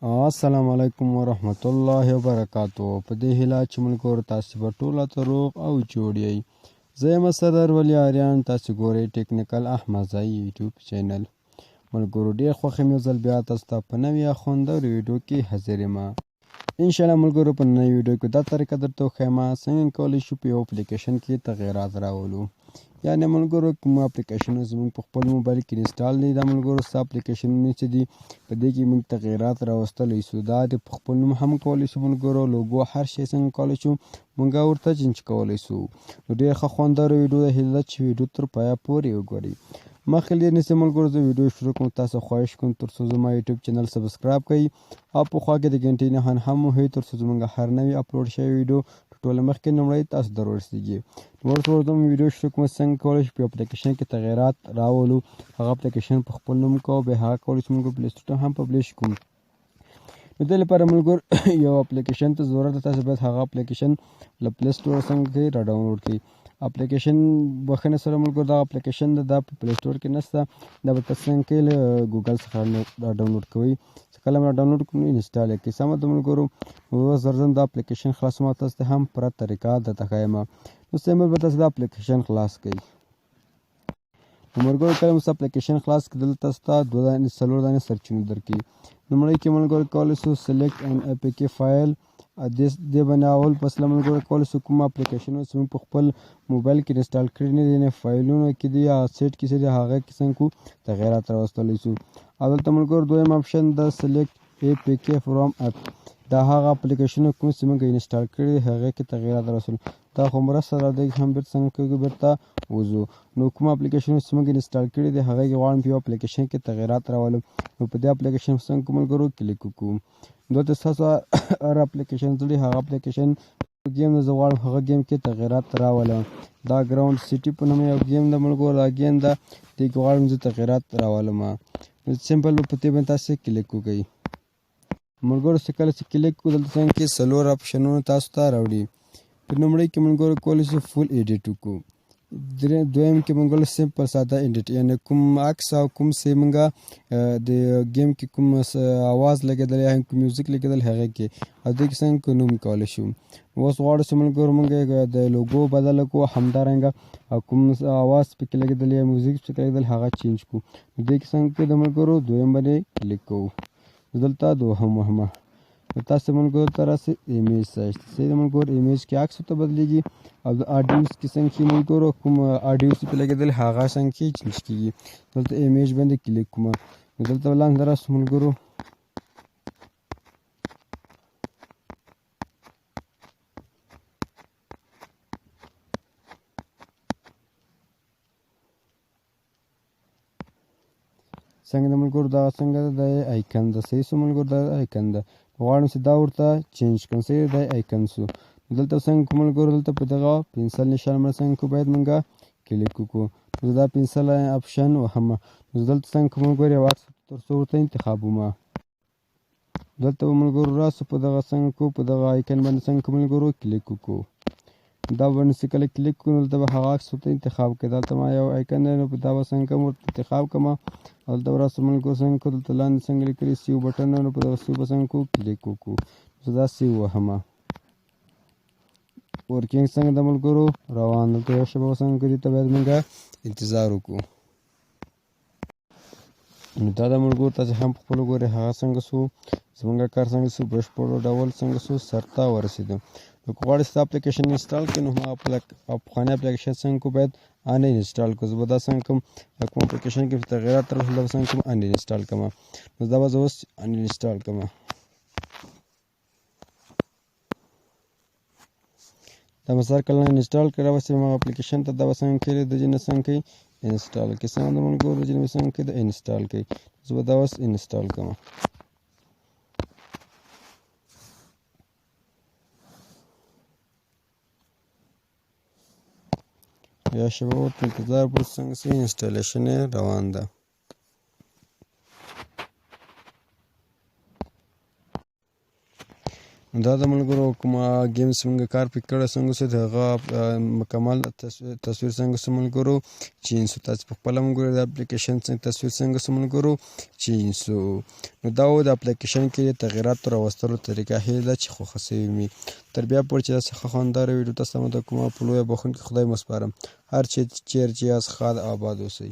السلام علیکم ورحمت الله وبرکاتو. په دې هیله چې ملګرو تاسو به ټوله ته روغ او جوړ یئ. زه یم سردار ولی آریان، تاسو ګورئ ټیکنیکل احمد ځای یوټیوب چینل. ملګرو ډېر خوښ یم یو ځل بیا تاسو ته په نوې یا خوندورې ویډیو کې حاضر یم. انشاءالله ملګرو په نوې ویډیو کې دا طریقه درته وښیم څنګه کولی شو په یو اپلیکیشن کې تغیرات راولو. یعنې ملګرو کوم اپلیکیشنونه زموږ په خپل موبایل کې انسټال دي، دا ملګرو څه اپلیکیشنونه چې دي په دې کې موږ تغیرات راوستلی شو. دا د په خپل نوم هم کولی شو ملګرو، لوګو هر شی څنګه کولی شو موږ ورته چینج کولی شو. نو ډېر ښه خوندوره ویډیو ده، هیله ده چې ویډیو تر پایه پورې وګورئ. مخکې له دې نه چې ملګرو زه ویډیو شروع کوم تاسو خواهش کوم تر څو زما یوټیوب چینل سبسکرایب کړئ او په خوا کې د ګنټۍ نښان هم ووهئ تر څو زموږ هر نوی اپلوډ شوی ویډیو ټوله مخکې لومړی تاسو ته ورسیږي. ورته ویډیو شروع کوم څنګه کولی شو په اپلیکیشن کې تغیرات راولو. هغه اپلیکیشن په خپل نوم کوو، بیا هغه کولی شو موږ پلی سټور هم پبلش کړو. نو دې لپاره ملګرو یو اپلیکیشن ته ضرورت ده، تاسو باید هغه اپلیکیشن له پلی سټور څنګه کې را ډاونلوډ کړئ. اپلیکیشن بخښنې سره ملګرو دا اپلیکیشن دا په پلی سټور کې نشته، دا به تاسو څنګه کوئ له ګوګل څخه را ډاونلوډ کوئ. چې کله مې را ډاونلوډ کړو نو انسټال یې کړئ. سمه ده ملګرو، اوس زر دا اپلیکیشن خلاصوم او تاسو ته هم پوره طریقه درته ښیم. نو سمبل به تاسو دا اپلیکیشن خلاص کړئ. نو ملګرو کله مو اپلیکیشن خلاص کړي دلته تاسو ته څلور دانې سرچینې درکړي. لومړی کې ملګرو کولی شو سلیکټ ان اپیکې فایل، دې باندې اول فصله ملګرو کولی شو کوم اپلیکیشنونه چې موږ په خپل موبایل کې انسټال کړي نه دي، یعنې فایلونو کې دي یا سیټ کې چې دي هغه کې څنګه کو تغیرات راوستلی شو. او دلته ملګرو دویم آپشن د سلیکټ اپیکې فرام اپ، دا هغه اپلیکیشنونه کوم چې موږ انسټال کړي دي هغې کې تغیرات راوستل. دا خو مرسته راځي هم بیرته څنګه کوو بیرته وځو. نو کوم اپلیکیشن چې موږ انسټال کړي دي هغه کې غواړم په یو اپلیکیشن کې تغیرات راولم. نو په دې اپلیکیشن څنګه کوو ملګرو کلیک وکړو. دلته ستاسو هر اپلیکیشن چې هغه اپلیکیشن ګیم زه غواړم هغه ګیم کې تغیرات راولم. دا ګراوند سیټي په نوم یو ګیم ده ملګرو، دا ګیم ده دې کې غواړم زه تغیرات راولم. سمپل په دې باندې تاسو کلیک وکړئ. ملګرو چې کله چې کلیک کړو دلته څنګه کې څلور آپشنونه تاسو ته راوړي. په لومړی کې ملګرو کولی شو فول ایډیټ وکړو. دویم کې ملګرو سمپل ساده ایډیټ، یعنې کوم عکس او کوم چې موږ د ګیم کې کوم اواز لګېدلی یا کوم میوزیک لګېدل هغې کې او دې کې څنګه نوم کولی شو. اوس غواړو چې ملګرو موږ د لوګو بدله کړو، همدارنګه او کوم اواز پکې لګېدلی یا میوزیک پکې لګېدل هغه چینج کړو. دې کې څنګه کې د ملګرو دویم باندې کلیک کوو. دلته دوهم وهمه تاسو ملګرو ته راسي ایمیج سایز، چې ملګرو ایمیج کې عکس ته بدلېږي او د اډیوس کې څنګه چې ملګرو کوم اډیوس پې لګېدل هغه څنګه کې چینج کېږي. دلته ایمیج باندې کلیک کوم. دلته لاندې راسو ملګرو څنګه د ملګرو دا څنګه د آیکن ده، صحیح شو ملګرو دا آیکن ده، غواړم چې دا ورته چینج کړم. صحیح دا آیکن شو. دلته څنګه کوم ملګرو دلته په دغه پنسل نشان باندې څنګه کو باید موږ کلیک وکړو. زه دا پنسل آپشن وهمه. دلته څنګه کوم ملګرو یو عکس تر څو ورته انتخابومه. دلته به ملګرو راسو په دغه څنګه کو په دغه آیکن باندې څنګه ملګرو کلیک وکړو. دا باندې چې کله کلیک کړو دلته به هغه عکس ورته انتخاب کړئ. دلته ما یو آیکن دی نو په دا به څنګه ورته انتخاب کړم. دلته به راسو ملګرو څنګه کو دلته لاندې څنګه لیکلي سیو بټن نو په دغه سیو به څنګه کو کلیک وکړو. زه دا سیو وهمه. ورکینګ څنګه د ملګرو روان دلته یو شیبه به څنګه کوي ته باید موږ انتظار وکړو. نو دا د ملګرو تاسې هم په خپلو ګورئ هغه څنګه شو زموږ کار څنګه شو بشپړ ډول څنګه شو سرته ورسېدو. نو که غواړئ چې اپلیکیشن انسټال کړئ نو هغه پخوانی اپلیکیشن څنګه کو باید ان انسټال کړو. زه به دا څنګه کوم کوم اپلیکیشن کې تغیرات راوستل دا څنګه کوم ان انسټال کړم. نو دا به زه اوس ان انسټال کړم. دا به سر کله انسټال کړی راوستې هغه اپلیکیشن ته دا به څنګه کوي د جینه څنګه کوي انسټال کوي. څنګه د ملګرو د جینه څنګه کوي د انسټال کوي. زه به دا اوس انسټال کړم. یا شیبه ورته انتظار وکړو څنګه چې انسټالیشن یې روان ده. دا د ملګرو کومه ګیمز څنګه کار پکې کړی څنګه سو د هغه مکمل تصویر څنګه سو ملګرو چې سو تاسو په خپله ملګرو د اپلیکیشن څنګه تصویر څنګه سو ملګرو چې سو نو دا و د اپلیکیشن کې تغییرات راوستلو طریقه هي ده چې خوښه سوي مي تر بیا پورې چې داسې ښه خونداره ویډیو تاسو ته کومه په لویه بخښونکي خدای مو سپارم هر چیرې چې یاست ښاد آباد اوسئ.